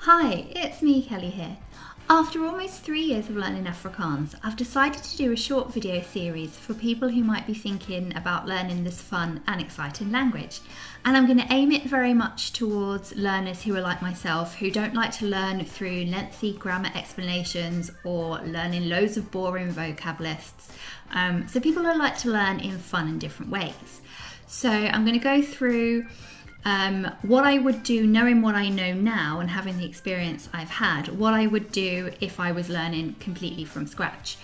Hi, it's me, Kelly here. After almost 3 years of learning Afrikaans, I've decided to do a short video series for people who might be thinking about learning this fun and exciting language. And I'm going to aim it very much towards learners who are like myself, who don't like to learn through lengthy grammar explanations or learning loads of boring vocab lists. So people who like to learn in fun and different ways. So I'm going to go through what I would do, knowing what I know now and having the experience I've had, what I would do if I was learning completely from scratch.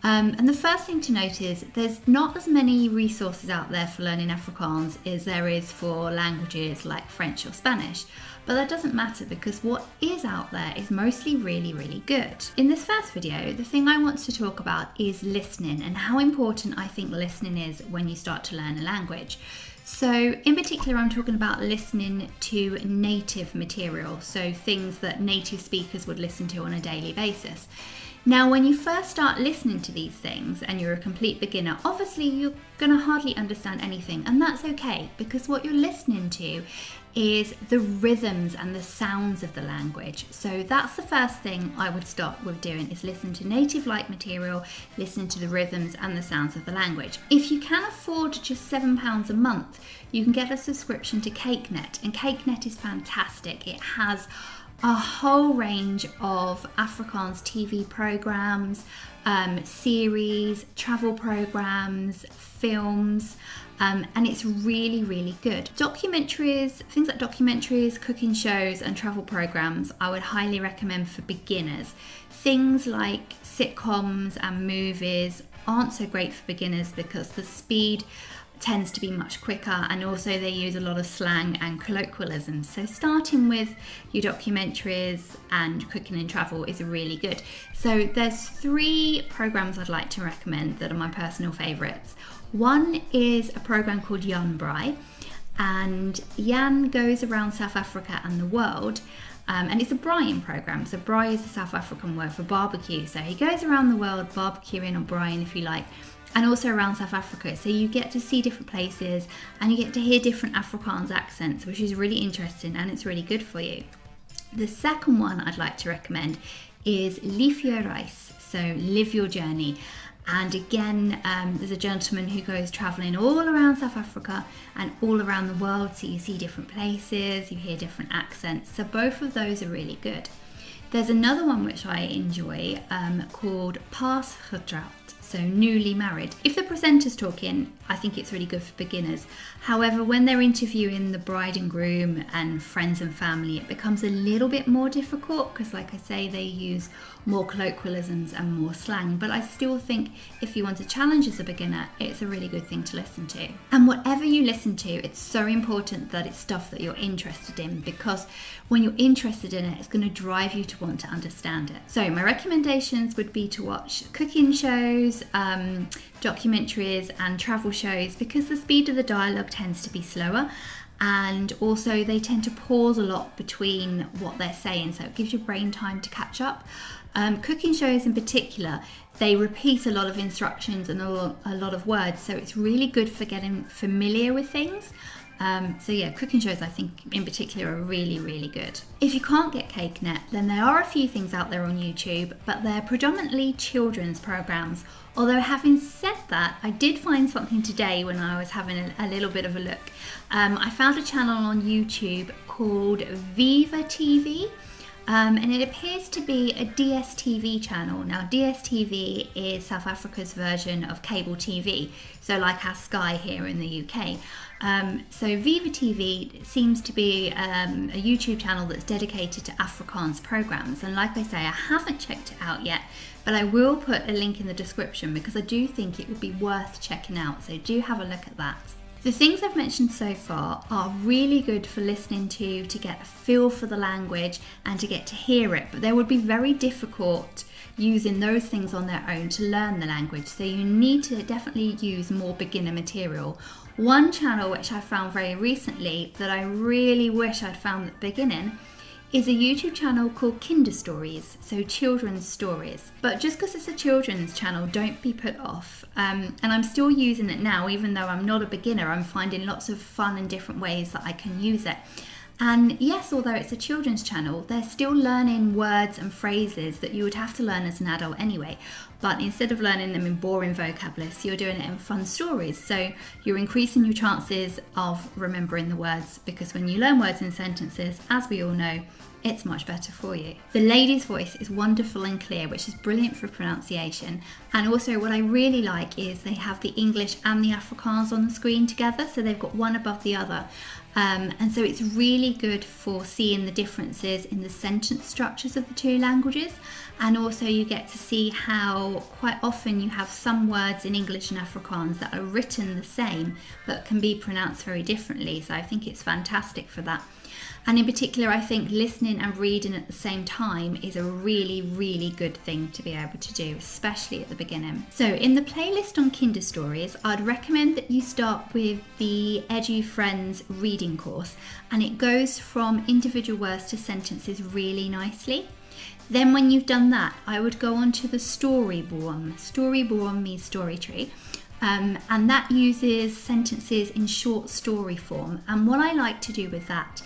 And the first thing to note is there's not as many resources out there for learning Afrikaans as there is for languages like French or Spanish. But that doesn't matter because what is out there is mostly really good. In this first video, the thing I want to talk about is listening and how important I think listening is when you start to learn a language. So in particular, I'm talking about listening to native material, so things that native speakers would listen to on a daily basis. Now, when you first start listening to these things and you're a complete beginner, obviously you're going to hardly understand anything, and that's okay because what you're listening to is the rhythms and the sounds of the language. So that's the first thing I would start with doing, is listen to native-like material, listen to the rhythms and the sounds of the language. If you can afford just £7 a month, you can get a subscription to KykNET, and KykNET is fantastic. It has a whole range of Afrikaans TV programs, series, travel programs, films, and it's really good. Documentaries, things like documentaries, cooking shows and travel programs I would highly recommend for beginners. Things like sitcoms and movies aren't so great for beginners because the speed tends to be much quicker, and also they use a lot of slang and colloquialisms. So starting with your documentaries and cooking and travel is really good. So there's 3 programs I'd like to recommend that are my personal favorites. One is a program called Braai, and Jan goes around South Africa and the world, and it's a braaiing program. So braai is the South African word for barbecue. So he goes around the world barbecuing or braaiing, if you like, and also around South Africa. So you get to see different places and you get to hear different Afrikaans accents, which is really interesting and it's really good for you. The second one I'd like to recommend is Leef Jou Reis, so Live Your Journey. And again, there's a gentleman who goes traveling all around South Africa and all around the world. So you see different places, you hear different accents. So both of those are really good. There's another one which I enjoy called Pasgetroud, so newly married. If the presenter's talking, I think it's really good for beginners. However, when they're interviewing the bride and groom and friends and family, it becomes a little bit more difficult because, like I say, they use more colloquialisms and more slang. But I still think if you want to challenge as a beginner, it's a really good thing to listen to. And whatever you listen to, it's so important that it's stuff that you're interested in, because when you're interested in it, it's going to drive you to want to understand it. So my recommendations would be to watch cooking shows, documentaries and travel shows, because the speed of the dialogue tends to be slower, and also they tend to pause a lot between what they're saying, so it gives your brain time to catch up. Cooking shows in particular, they repeat a lot of instructions and a lot of words, so it's really good for getting familiar with things. So yeah, cooking shows I think in particular are really good. If you can't get KykNET, then there are a few things out there on YouTube, but they're predominantly children's programs. Although having said that, I did find something today when I was having a little bit of a look. I found a channel on YouTube called ViaTV. And it appears to be a DSTV channel. Now, DSTV is South Africa's version of cable TV, so like our Sky here in the UK. So ViaTV seems to be a YouTube channel that's dedicated to Afrikaans programs, and like I say, I haven't checked it out yet, but I will put a link in the description because I do think it would be worth checking out, so do have a look at that. The things I've mentioned so far are really good for listening to get a feel for the language and to get to hear it, but they would be very difficult using those things on their own to learn the language, so you need to definitely use more beginner material. One channel which I found very recently that I really wish I'd found at the beginning is a YouTube channel called Kinderstories, so children's stories. But just because it's a children's channel, don't be put off. And I'm still using it now, even though I'm not a beginner. I'm finding lots of fun and different ways that I can use it. And yes, although it's a children's channel, they're still learning words and phrases that you would have to learn as an adult anyway. But instead of learning them in boring vocab lists, you're doing it in fun stories. So you're increasing your chances of remembering the words, because when you learn words in sentences, as we all know, it's much better for you. The lady's voice is wonderful and clear, which is brilliant for pronunciation. And also what I really like is they have the English and the Afrikaans on the screen together, so they've got one above the other. And so it's really good for seeing the differences in the sentence structures of the two languages. And also you get to see how quite often you have some words in English and Afrikaans that are written the same, but can be pronounced very differently. So I think it's fantastic for that. And in particular, I think listening and reading at the same time is a really, really good thing to be able to do, especially at the beginning. So in the playlist on Kinderstories, I'd recommend that you start with the EDUFRIENDS reading course, and it goes from individual words to sentences really nicely. Then when you've done that, I would go on to the STORIEBOOM. STORIEBOOM means story tree. And that uses sentences in short story form. And what I like to do with that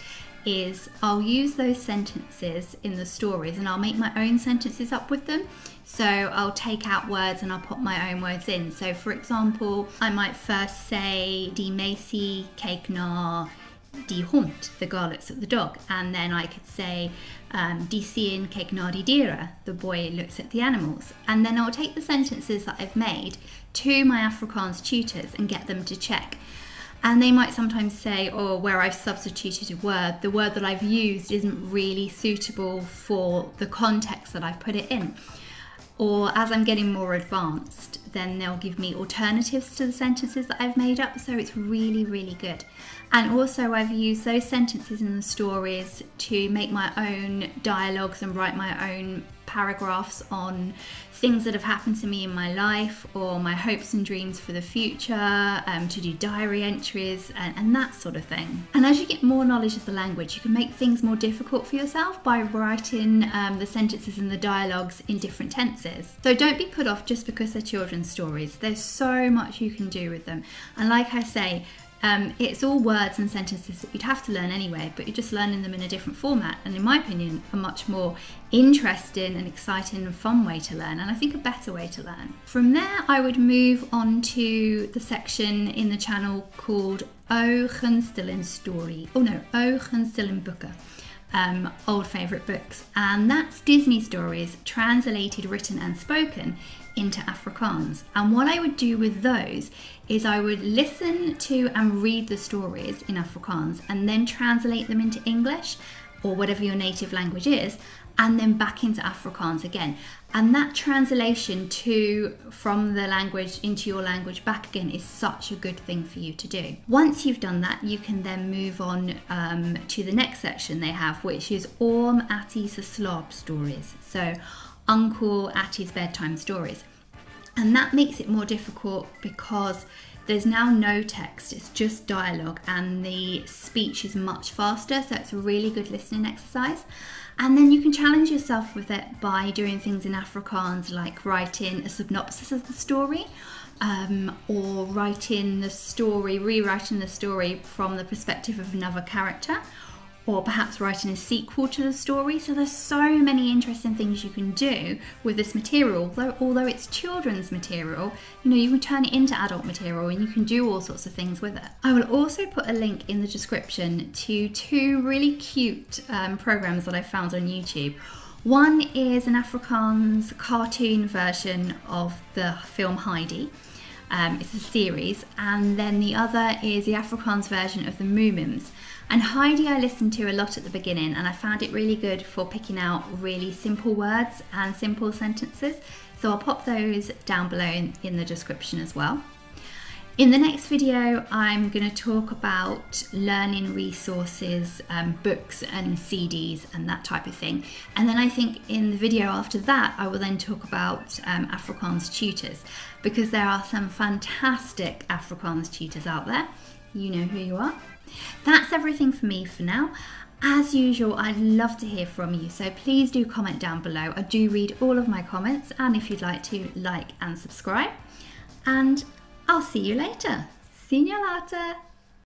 is I'll use those sentences in the stories and I'll make my own sentences up with them. So I'll take out words and I'll put my own words in. So for example, I might first say die meisie kyk na die hond, the girl looks at the dog, and then I could say die seun kyk na die diere, the boy looks at the animals. And then I'll take the sentences that I've made to my Afrikaans tutors and get them to check. And they might sometimes say, oh, where I've substituted a word, the word that I've used isn't really suitable for the context that I've put it in. Or as I'm getting more advanced, then they'll give me alternatives to the sentences that I've made up. So it's really, really good. And also I've used those sentences in the stories to make my own dialogues and write my own paragraphs on things that have happened to me in my life, or my hopes and dreams for the future, to do diary entries and that sort of thing. And as you get more knowledge of the language, you can make things more difficult for yourself by writing the sentences and the dialogues in different tenses. So don't be put off just because they're children's stories. There's so much you can do with them. And like I say, it's all words and sentences that you'd have to learn anyway, but you're just learning them in a different format, and in my opinion a much more interesting and exciting and fun way to learn, and I think a better way to learn. From there I would move on to the section in the channel called O GINSTELING BOEKE, old favourite books, and that's Disney stories translated, written and spoken into Afrikaans. And what I would do with those is I would listen to and read the stories in Afrikaans and then translate them into English or whatever your native language is, and then back into Afrikaans again. And that translation from the language into your language back again is such a good thing for you to do. Once you've done that, you can then move on to the next section they have, which is Oom Attie Se Slaaptydstories. So Uncle Attie's bedtime stories. And that makes it more difficult because there's now no text, it's just dialogue, and the speech is much faster, so it's a really good listening exercise. And then you can challenge yourself with it by doing things in Afrikaans, like writing a synopsis of the story, or writing the story, rewriting the story from the perspective of another character, or perhaps writing a sequel to the story. So there's so many interesting things you can do with this material. Although it's children's material, you know, you can turn it into adult material and you can do all sorts of things with it. I will also put a link in the description to two really cute programs that I found on YouTube. One is an Afrikaans cartoon version of the film Heidi. It's a series, and then the other is the Afrikaans version of the Moomins. And Heidi I listened to a lot at the beginning, and I found it really good for picking out really simple words and simple sentences. So I'll pop those down below in the description as well. In the next video, I'm going to talk about learning resources, books and CDs and that type of thing. And then I think in the video after that, I will then talk about Afrikaans tutors, because there are some fantastic Afrikaans tutors out there. You know who you are. That's everything for me for now. As usual, I'd love to hear from you, so please do comment down below. I do read all of my comments, and if you'd like to, like and subscribe. And I'll see you later. See you later.